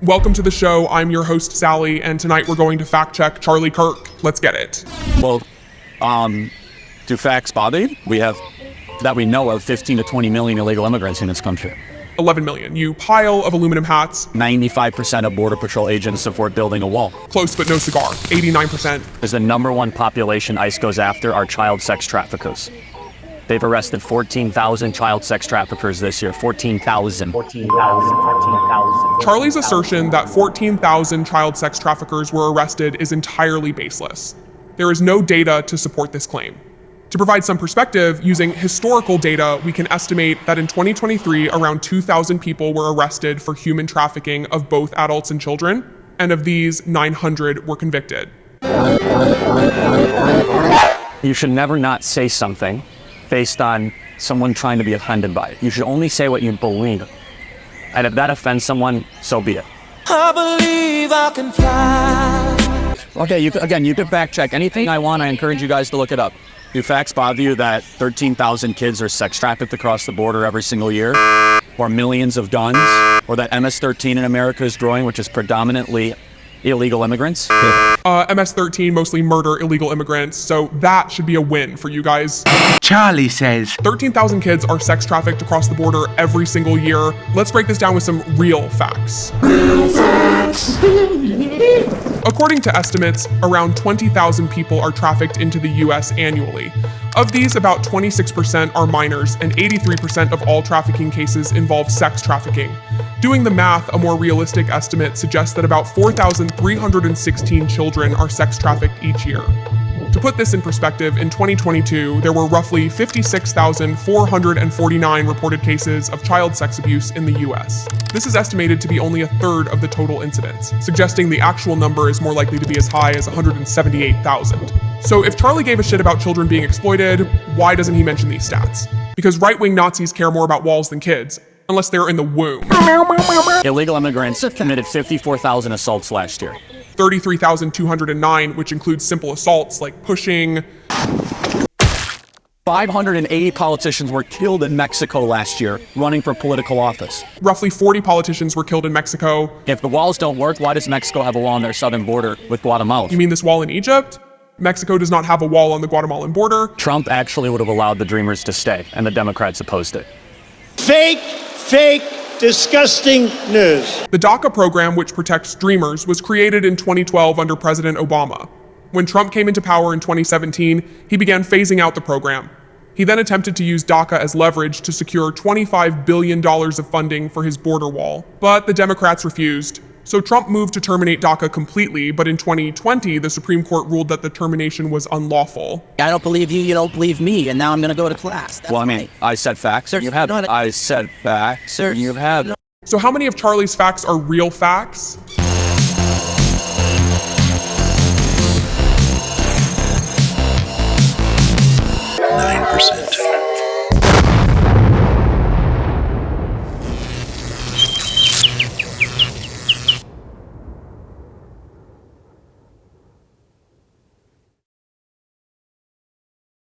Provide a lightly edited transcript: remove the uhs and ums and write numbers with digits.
Welcome to the show. I'm your host, Sally, and tonight we're going to fact check Charlie Kirk. Let's get it. Well, do facts bother you? We have, that we know of, 15 to 20 million illegal immigrants in this country. 11 million. You pile of aluminum hats. 95% of Border Patrol agents support building a wall. Close but no cigar. 89%. Is the #1 population ICE goes after are child sex traffickers. They've arrested 14,000 child sex traffickers this year. 14,000. Charlie's assertion that 14,000 child sex traffickers were arrested is entirely baseless. There is no data to support this claim. To provide some perspective, using historical data, we can estimate that in 2023, around 2,000 people were arrested for human trafficking of both adults and children, and of these, 900 were convicted. You should never not say something based on someone trying to be offended by it. You should only say what you believe. And if that offends someone, so be it. I believe I can fly. Okay, you can fact check anything I want. I encourage you guys to look it up. Do facts bother you that 13,000 kids are sex trafficked across the border every single year? Or millions of guns? Or that MS-13 in America is growing, which is predominantly illegal immigrants? MS-13 mostly murder illegal immigrants, so that should be a win for you guys. Charlie says 13,000 kids are sex trafficked across the border every single year. Let's break this down with some real facts. According to estimates, around 20,000 people are trafficked into the US annually. Of these, about 26% are minors, and 83% of all trafficking cases involve sex trafficking. Doing the math, a more realistic estimate suggests that about 4,316 children are sex trafficked each year. To put this in perspective, in 2022, there were roughly 56,449 reported cases of child sex abuse in the US. This is estimated to be only a third of the total incidents, suggesting the actual number is more likely to be as high as 178,000. So if Charlie gave a shit about children being exploited, why doesn't he mention these stats? Because right-wing Nazis care more about walls than kids, unless they're in the womb. Illegal immigrants committed 54,000 assaults last year. 33,209, which includes simple assaults like pushing. 580 politicians were killed in Mexico last year running for political office. Roughly 40 politicians were killed in Mexico. If the walls don't work, why does Mexico have a wall on their southern border with Guatemala? You mean this wall in Egypt? Mexico does not have a wall on the Guatemalan border. Trump actually would have allowed the Dreamers to stay, and the Democrats opposed it. Fake, disgusting news. The DACA program, which protects Dreamers, was created in 2012 under President Obama. When Trump came into power in 2017, he began phasing out the program. He then attempted to use DACA as leverage to secure $25 billion of funding for his border wall, but the Democrats refused. So Trump moved to terminate DACA completely, but in 2020, the Supreme Court ruled that the termination was unlawful. I don't believe you, you don't believe me, and now I'm gonna go to class. That's Well, I mean, I said facts, you have it. I said facts, you have it. So how many of Charlie's facts are real facts? 9%.